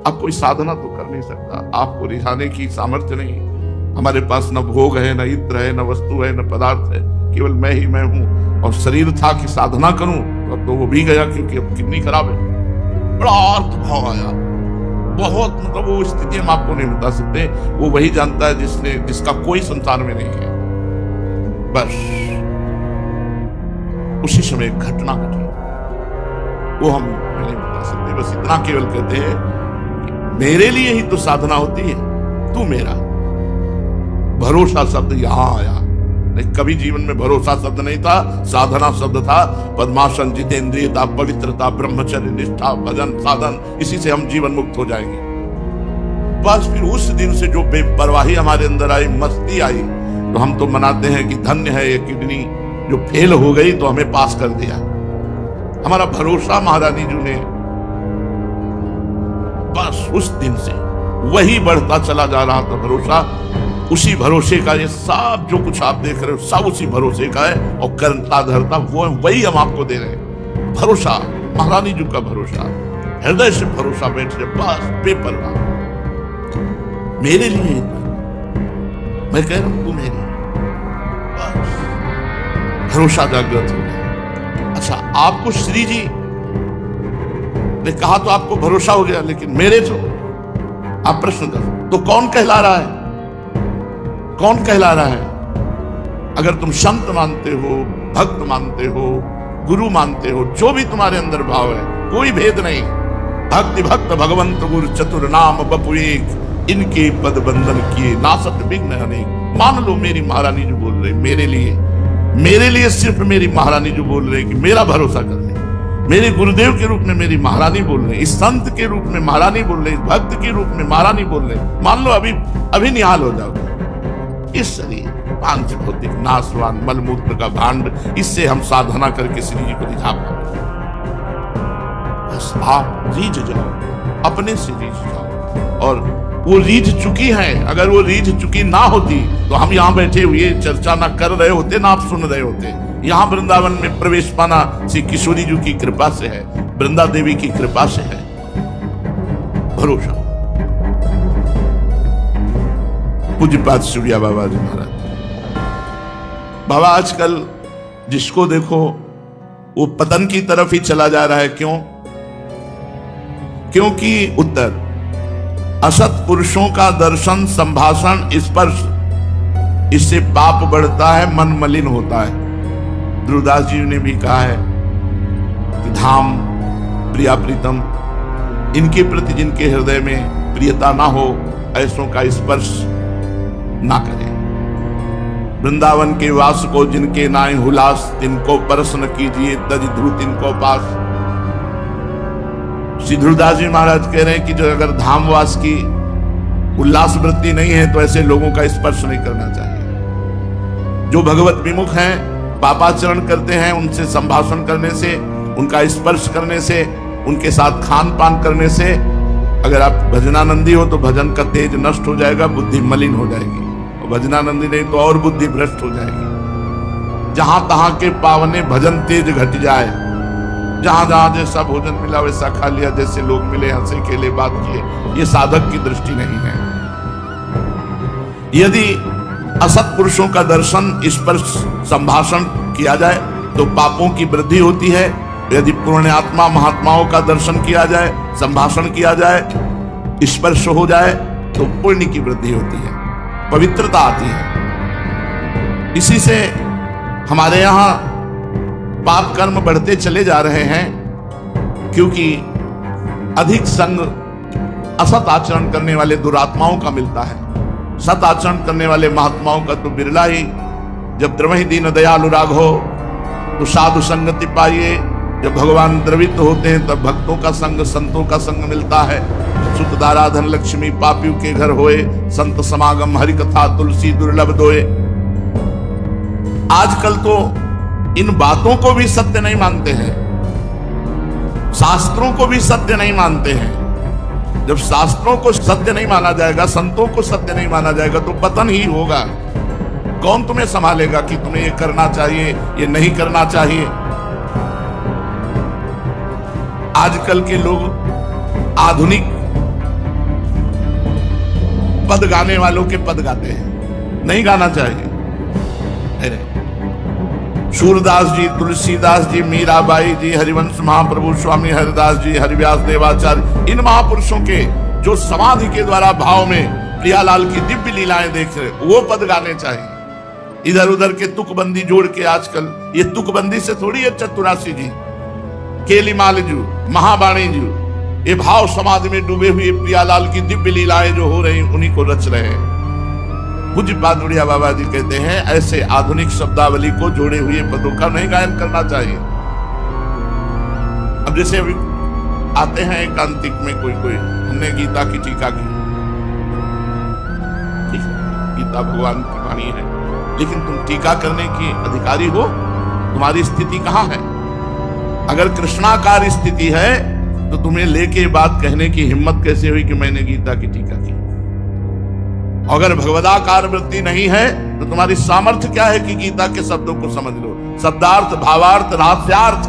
अब कोई साधना तो कर नहीं सकता, आपको रिझाने की सामर्थ्य नहीं। हमारे पास न भोग है, न इत्र है, न वस्तु है, न पदार्थ है, केवल मैं ही मैं हूं। और शरीर था कि साधना करूं, तो अब तो वो भी गया, क्योंकि अब कितनी खराब है। बड़ा अर्थ भाव आया, बहुत, मतलब वो स्थिति हम आपको नहीं बता सकते। वो वही जानता है जिसका कोई संसार में नहीं है। बस उसी समय एक घटना घटी, वो हम नहीं बता सकते। बस इतना केवल कहते हैं कि मेरे लिए ही तो साधना होती है, तू मेरा। भरोसा शब्द यहां आया, नहीं कभी जीवन में भरोसा शब्द नहीं था, साधना शब्द था। पद्मासन, जितेंद्रियता, पवित्रता, ब्रह्मचर्य, निष्ठा, भजन, साधन, इसी से हम जीवन मुक्त हो जाएंगे। बस फिर उस दिन से जो बेपरवाही हमारे अंदर आई, मस्ती आई, तो हम तो मनाते हैं कि धन्य है ये किडनी जो फेल हो गई तो हमें पास कर दिया। हमारा भरोसा महारानी जी ने, बस उस दिन से वही बढ़ता चला जा रहा था भरोसा। उसी भरोसे का ये सब जो कुछ आप देख रहे हो, सब उसी भरोसे का है। और कर्ता धरता वो वही हम आपको दे रहे हैं। भरोसा, महारानी जी का भरोसा, हृदय से भरोसा बैठ जाए, बस बेपरवाह। मेरे लिए मैं कह रहा हूं, तू मेरी, बस भरोसा जागृत हो गया। अच्छा, आपको श्री जी ने कहा तो आपको भरोसा हो गया, लेकिन मेरे तो आप प्रश्न कर, तो कौन कहला रहा है? कौन कहला रहा है? अगर तुम संत मानते हो, भक्त मानते हो, गुरु मानते हो, जो भी तुम्हारे अंदर भाव है, कोई भेद नहीं। भक्ति भक्त भगवंत गुरु चतुर नाम बपु एक, इनके पद बंधन किए नासत विघ्न अनेक। मान लो मेरी महारानी जो बोल रहे, मेरे लिए सिर्फ मेरी महारानी जो बोल रहे कि मेरा भरोसा करने, मेरे गुरुदेव के रूप में मेरी महारानी बोल रहे, इस संत के रूप में महारानी बोल रहे, इस भक्त के रूप में महारानी बोल रहे, मान लो अभी निहाल हो जाओगे। इस शरीर पांच भौतिक नाशवान मलमूत्र का भांड, इससे हम साधना करके श्री जी को रिझा पाएंगे। बस आप रीझ जाओ, अपने से रीझ जाओ। और वो रीझ चुकी है, अगर वो रीझ चुकी ना होती तो हम यहाँ बैठे हुए चर्चा ना कर रहे होते, ना आप सुन रहे होते। यहाँ वृंदावन में प्रवेश पाना श्री किशोरी जी की कृपा से है, वृंदा देवी की कृपा से है। भरोसा। पूज्यपाद सूर्या बाबा जी महाराज, बाबा आजकल जिसको देखो वो पतन की तरफ ही चला जा रहा है। क्यों? क्योंकि उत्तर, असत पुरुषों का दर्शन, संभाषण, स्पर्श, इससे पाप बढ़ता है, मन मलिन होता है। ध्रुवदास जी ने भी कहा है कि धाम, प्रिया प्रीतम, इनके प्रति जिनके हृदय में प्रियता ना हो, ऐसों का स्पर्श ना करें। वृंदावन के वास को जिनके नाय हुलास, तिनको प्रश्न कीजिए तज ध्रुव तिनको पास। श्री ध्रुवदास जी महाराज कह रहे हैं कि जो अगर धामवास की उल्लास वृत्ति नहीं है तो ऐसे लोगों का स्पर्श नहीं करना चाहिए। जो भगवत विमुख हैं, पापाचरण करते हैं, उनसे संभाषण करने से, उनका स्पर्श करने से, उनके साथ खान पान करने से, अगर आप भजनानंदी हो तो भजन का तेज नष्ट हो जाएगा, बुद्धि मलिन हो जाएगी। और भजनानंदी नहीं तो और बुद्धि भ्रष्ट हो जाएगी। जहां तहां के पावने भजन तेज घट जाए, जहां जहां जैसा भोजन मिला वैसा खा लिया, जैसे लोग मिले हंसे खेले बात किए, ये साधक की दृष्टि नहीं है। यदि असत पुरुषों का दर्शन, स्पर्श, संभाषण किया जाए तो पापों की वृद्धि होती है। यदि पुण्यात्मा महात्माओं का दर्शन किया जाए, संभाषण किया जाए, स्पर्श हो जाए तो पुण्य की वृद्धि होती है, पवित्रता आती है। इसी से हमारे यहाँ पाप कर्म बढ़ते चले जा रहे हैं, क्योंकि अधिक संग असत आचरण करने वाले दुरात्माओं का मिलता है। सत आचरण करने वाले महात्माओं का तो बिरला ही। जब द्रवहि दीन दयालु राग हो तो साधु संगति पाइए। जब भगवान द्रवित होते हैं तब भक्तों का संग, संतों का संग मिलता है। सुत दारा धन लक्ष्मी पापियों के घर होए, संत समागम हरि कथा तुलसी दुर्लभ दोए। आजकल तो इन बातों को भी सत्य नहीं मानते हैं, शास्त्रों को भी सत्य नहीं मानते हैं। जब शास्त्रों को सत्य नहीं माना जाएगा, संतों को सत्य नहीं माना जाएगा, तो पतन ही होगा। कौन तुम्हें संभालेगा कि तुम्हें ये करना चाहिए, ये नहीं करना चाहिए। आजकल के लोग आधुनिक पद गाने वालों के पद गाते हैं, नहीं गाना चाहिए। सूरदास जी, तुलसीदास जी, मीराबाई जी, हरिवंश महाप्रभु, स्वामी हरिदास जी, हरिव्यास देवाचार्य, इन महापुरुषों के जो समाधि के द्वारा भाव में प्रियालाल की दिव्य लीलाएं देख रहे, वो पद गाने चाहिए। इधर उधर के तुकबंदी जोड़ के, आजकल ये तुकबंदी से थोड़ी है चतुरासी जी, केलीमाल जी, महावाणी जी, ये भाव समाधि में डूबे हुए प्रियालाल की दिव्य लीलाएं जो हो रही उन्हीं को रच रहे हैं। पूज्य पादुड़िया बाबा जी कहते हैं ऐसे आधुनिक शब्दावली को जोड़े हुए पदों का नहीं गायन करना चाहिए। अब जैसे अभी आते हैं एकांतिक में कोई हमने गीता की टीका की, ठीक है, गीता भगवान की वाणी है, लेकिन तुम टीका करने के अधिकारी हो, तुम्हारी स्थिति कहां है? अगर कृष्णाकार स्थिति है तो तुम्हें लेके बात कहने की हिम्मत कैसे हुई कि मैंने गीता की टीका की? अगर भगवदाकार वृत्ति नहीं है तो तुम्हारी सामर्थ्य क्या है कि गीता के शब्दों को समझ लो? शब्दार्थ, भावार्थ, रहस्यार्थ,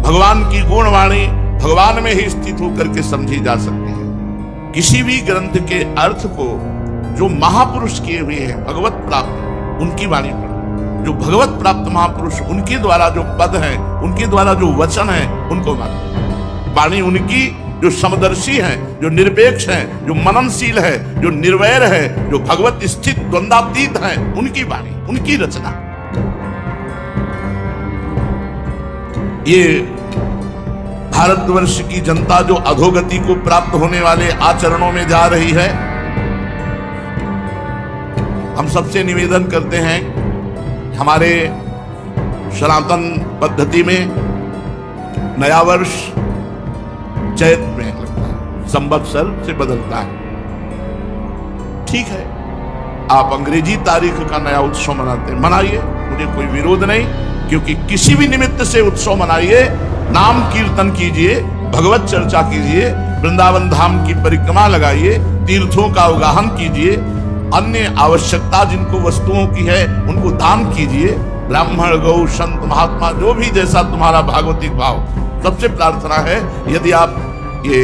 भगवान की गुणवाणी भगवान में ही स्थित होकर के समझी जा सकती है। किसी भी ग्रंथ के अर्थ को जो महापुरुष किए हुए हैं, भगवत प्राप्त, उनकी वाणी पर, जो भगवत प्राप्त महापुरुष, उनके द्वारा जो पद हैं, उनके द्वारा जो वचन है, उनको मानो। वाणी उनकी जो समदर्शी है, जो निरपेक्ष है, जो मननशील है, जो निर्वैर है, जो भगवत स्थित द्वंद्वातीत है, उनकी वाणी, उनकी रचना। ये भारतवर्ष की जनता जो अधोगति को प्राप्त होने वाले आचरणों में जा रही है, हम सबसे निवेदन करते हैं, हमारे सनातन पद्धति में नया वर्ष चैत में लगता है, संवत्सर से बदलता है। ठीक है, आप अंग्रेजी तारीख का नया उत्सव मनाते हैं, मनाइए, मुझे कोई विरोध नहीं, क्योंकि किसी भी निमित्त से उत्सव मनाइए, नाम कीर्तन कीजिए, भगवत चर्चा कीजिए, वृंदावन धाम की परिक्रमा लगाइए, तीर्थों का अवगाहन कीजिए, अन्य आवश्यकता जिनको वस्तुओं की है उनको दान कीजिए। ब्राह्मण, गौ, संत, महात्मा, जो भी जैसा तुम्हारा भागवतिक भाव। सबसे प्रार्थना है, यदि आप ये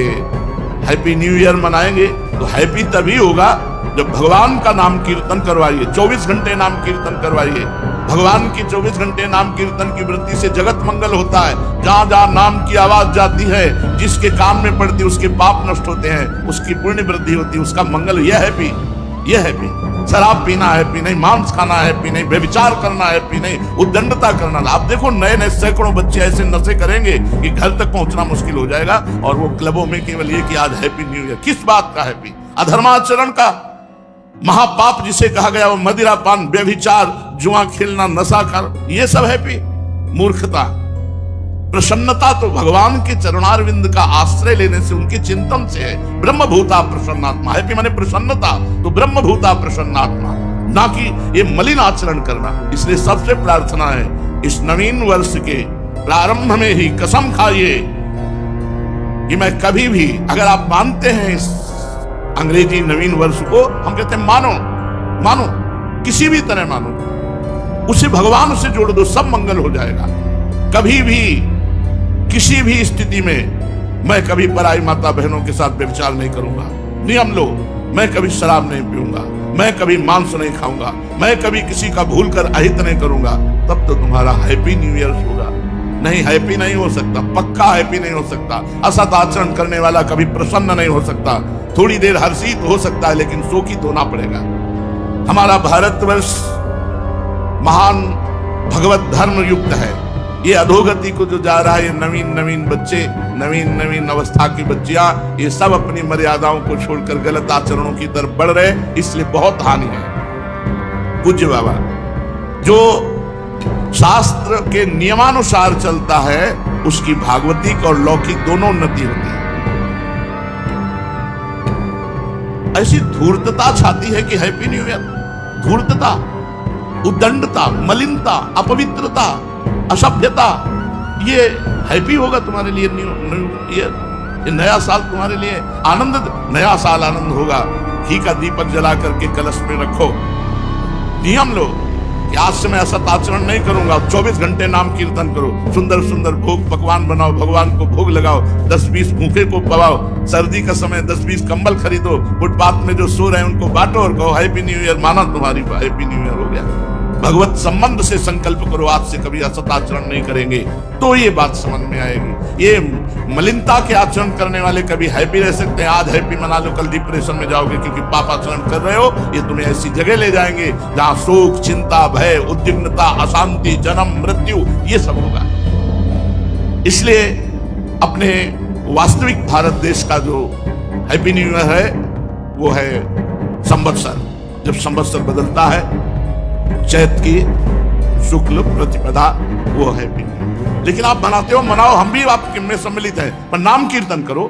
हैप्पी न्यू ईयर मनाएंगे तो हैप्पी तभी होगा जब भगवान का नाम कीर्तन करवाइए, 24 घंटे नाम कीर्तन करवाइए। भगवान की 24 घंटे नाम कीर्तन की वृत्ति से जगत मंगल होता है। जहां जहां नाम की आवाज जाती है, जिसके कान में पड़ती है उसके पाप नष्ट होते हैं, उसकी पुण्य वृद्धि होती है, उसका मंगल। यह हैप्पी, यह हैप्पी। शराब पीना हैप्पी नहीं, मांस खाना हैप्पी नहीं, व्यभिचार करना हैप्पी नहीं, उद्दंडता करना। आप देखो नए नए सैकड़ों बच्चे ऐसे नशे करेंगे कि घर तक पहुंचना मुश्किल हो जाएगा, और वो क्लबों में केवल ये कि आज हैप्पी न्यू ईयर। किस बात का हैप्पी? अधर्माचरण का महापाप जिसे कहा गया, वो मदिरा पान, व्यभिचार, जुआ खेलना, नशा कर, ये सब हैप्पी? मूर्खता। प्रसन्नता तो भगवान के चरणारविंद का आश्रय लेने से, उनके चिंतन से है। ब्रह्मभूता प्रसन्नात्मा, हैप्पी माने प्रसन्नता, तो ब्रह्मभूता प्रसन्नात्मा, ना कि ये मलिन आचरण करना। इसलिए सबसे प्रार्थना है, इस नवीन वर्ष के प्रारंभ में ही कसम खाइए कि मैं कभी भी, अगर आप मानते हैं इस अंग्रेजी नवीन वर्ष को, हम कहते हैं मानो, मानो, किसी भी तरह मानो, उसे भगवान से जोड़ दो, सब मंगल हो जाएगा। कभी भी, किसी भी स्थिति में मैं कभी पराई माता बहनों के साथ व्यभिचार नहीं करूंगा। नियम लो, मैं कभी शराब नहीं पीऊंगा, मैं कभी मांस नहीं खाऊंगा, मैं कभी किसी का भूल कर अहित नहीं करूंगा। तब तो तुम्हारा हैप्पी न्यू ईयर होगा। नहीं, हैप्पी नहीं हो सकता, पक्का हैप्पी नहीं हो सकता। असत आचरण करने वाला कभी प्रसन्न नहीं हो सकता। थोड़ी देर हर्षित हो सकता है, लेकिन शोकित होना पड़ेगा। हमारा भारतवर्ष महान भगवत धर्म युक्त है। ये अधोगति को जो जा रहा है, ये नवीन नवीन बच्चे, नवीन नवीन अवस्था की बच्चियां, ये सब अपनी मर्यादाओं को छोड़कर गलत आचरणों की तरफ बढ़ रहे, इसलिए बहुत हानि है। पूज्य बाबा जो शास्त्र के नियमानुसार चलता है, उसकी भागवतिक और लौकिक दोनों उन्नति होती है। ऐसी धूर्तता छाती है कि हैप्पी न्यू ईयर, धूर्तता, उद्दंडता, मलिनता, अपवित्रता, असभ्यता, ये हैप्पी होगा तुम्हारे लिए न्यू ईयर? ये नया साल तुम्हारे लिए आनंद, नया साल आनंद होगा। घी का दीपक जला करके कलश में रखो, नियम लो, कि आज से मैं असत आचरण नहीं करूंगा, 24 घंटे नाम कीर्तन करो, सुंदर सुंदर भोग पकवान बनाओ, भगवान को भोग लगाओ, 10-20 भूखे को पवाओ, सर्दी का समय 10-20 कंबल खरीदो, फुटपाथ में जो सो रहे हैं उनको बांटो और कहो हैप्पी न्यू ईयर, माना तुम्हारी हैप्पी न्यू ईयर हो गया। भगवत संबंध से संकल्प करो, आज से कभी असत आचरण नहीं करेंगे, तो ये बात समझ में आएगी। ये मलिनता के आचरण करने वाले कभी हैप्पी रह सकते हैं, आज हैप्पी मना लो, कल डिप्रेशन में जाओगे क्योंकि पापाचरण कर रहे हो। ये तुम्हें ऐसी जगह ले जाएंगे जहां शोक, चिंता, भय, उद्विग्नता, अशांति, जन्म, मृत्यु ये सब होगा। इसलिए अपने वास्तविक भारत देश का जो हैप्पी न्यू ईयर है वो है संवत्सर। जब संवत्सर बदलता है चैत की शुक्ल प्रतिपदा, वो है। लेकिन आप मनाते हो, मनाओ, हम भी आपके में सम्मिलित हैं, पर नाम कीर्तन करो,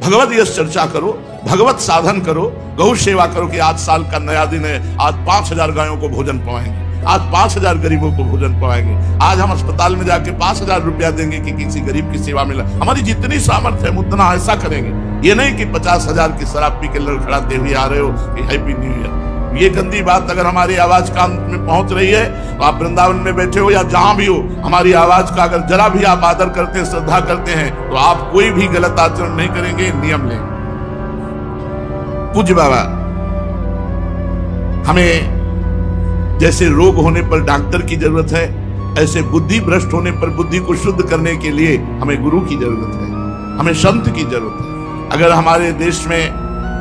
भगवत यश चर्चा करो, भगवत साधन करो, गौ सेवा करो कि आज साल का नया दिन है, आज 5000 गायों को भोजन पवाएंगे, आज 5000 गरीबों को भोजन पवाएंगे, आज हम अस्पताल में जाके 5000 रुपया देंगे कि किसी गरीब की सेवा मिला। हमारी जितनी सामर्थ्य है उतना ऐसा करेंगे। ये नहीं कि 50,000 की शराब पी के लड़खड़ाते हुए आ रहे हो कि हैप्पी न्यू ईयर। ये गंदी बात अगर हमारी आवाज कान में पहुंच रही है, तो आप वृंदावन में बैठे हो या जहां भी हो, हमारी आवाज का अगर जरा भी आप आदर करते हैं, श्रद्धा करते हैं, तो आप कोई भी गलत आचरण नहीं करेंगे। नियम लें। पूज्य बाबा, हमें जैसे रोग होने पर डॉक्टर की जरूरत है, ऐसे बुद्धि भ्रष्ट होने पर बुद्धि को शुद्ध करने के लिए हमें गुरु की जरूरत है, हमें संत की जरूरत है। अगर हमारे देश में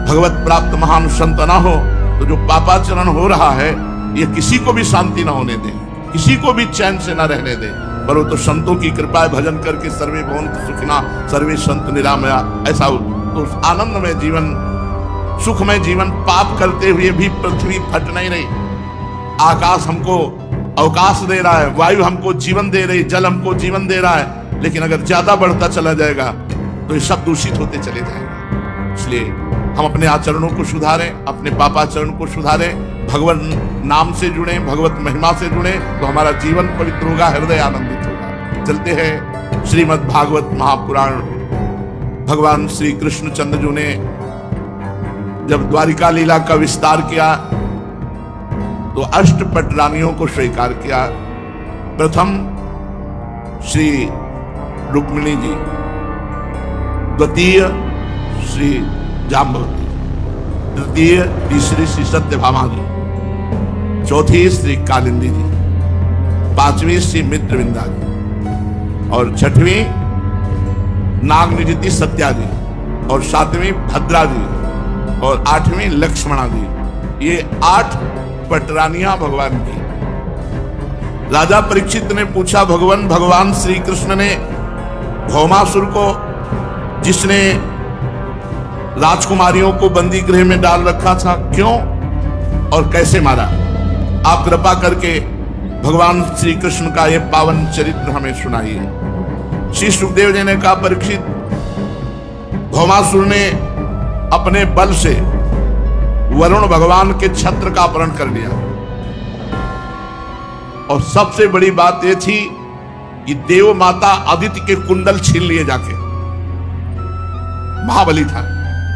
भगवत प्राप्त महान संत ना हो तो जो पापाचरण हो रहा है ये किसी को भी शांति ना होने दे, किसी को भी चैन से ना रहने दे। पर वो तो संतों की कृपा है, भजन करके सर्वे भवन्तु सुखिनः सर्वे सन्तु निरामया, ऐसा तो उस आनंदमय जीवन, सुखमय जीवन पाप करते हुए भी पृथ्वी फट नहीं रही। आकाश हमको अवकाश दे रहा है, वायु हमको जीवन दे रही, जल हमको जीवन दे रहा है, लेकिन अगर ज्यादा बढ़ता चला जाएगा तो ये सब दूषित होते चले जाएंगे। इसलिए हम अपने आचरणों को सुधारें, अपने पापाचरण को सुधारें, भगवान नाम से जुड़े, भगवत महिमा से जुड़े, तो हमारा जीवन पवित्र होगा, हृदय आनंदित होगा। चलते हैं श्रीमद् भागवत महापुराण। भगवान श्री कृष्णचंद्र जी ने जब द्वारिका लीला का विस्तार किया तो अष्टपट रानियों को स्वीकार किया। प्रथम श्री रुक्मिणी जी, द्वितीय श्री जाम्बवती, तृतीय तीसरी श्री सत्यभामा जी, चौथी श्री कालिंदी जी, पांचवी श्री मित्रविंदा जी, और छठवीं नागनिजिति सत्या जी, और सातवीं भद्रा जी, और आठवीं लक्ष्मणा जी। ये 8 पटरानियां भगवान की। राजा परीक्षित ने पूछा, भगवान श्री कृष्ण ने भौमासुर को, जिसने राजकुमारियों को बंदी गृह में डाल रखा था, क्यों और कैसे मारा? आप कृपा करके भगवान श्री कृष्ण का यह पावन चरित्र हमें सुनाइए। श्री सुखदेव जी ने कहा, परीक्षित, भौमासुर ने अपने बल से वरुण भगवान के छत्र का अपहरण कर लिया, और सबसे बड़ी बात यह थी कि देव माता अदिति के कुंडल छीन लिए जाके। महाबली था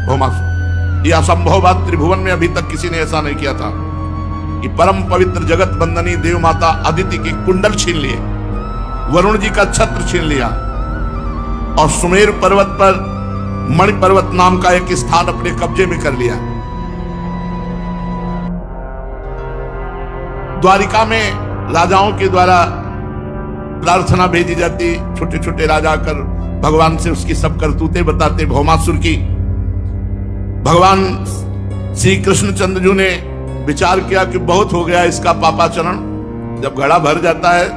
भौमासुर। यह असंभव बात त्रिभुवन में अभी तक किसी ने ऐसा नहीं किया था कि परम पवित्र जगत बंदनी देव माता अदिति के कुंडल छीन लिए, वरुण जी का छत्र छीन लिया, और सुमेर पर्वत पर मणि पर्वत नाम का एक स्थान अपने कब्जे में कर लिया। द्वारिका में राजाओं के द्वारा प्रार्थना भेजी जाती, छोटे छोटे राजा कर भगवान से उसकी सब करतूतें बताते भौमासुर की। भगवान श्री कृष्णचंद्र जी ने विचार किया कि बहुत हो गया इसका पापाचरण, जब घड़ा भर जाता है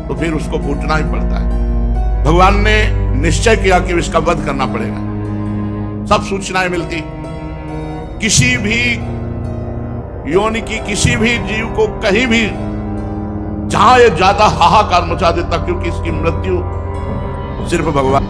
तो फिर उसको फूटना ही पड़ता है। भगवान ने निश्चय किया कि इसका वध करना पड़ेगा। सब सूचनाएं मिलती, किसी भी योनि की किसी भी जीव को कहीं भी जहां ये ज्यादा हाहाकार मचा देता, क्योंकि इसकी मृत्यु सिर्फ भगवान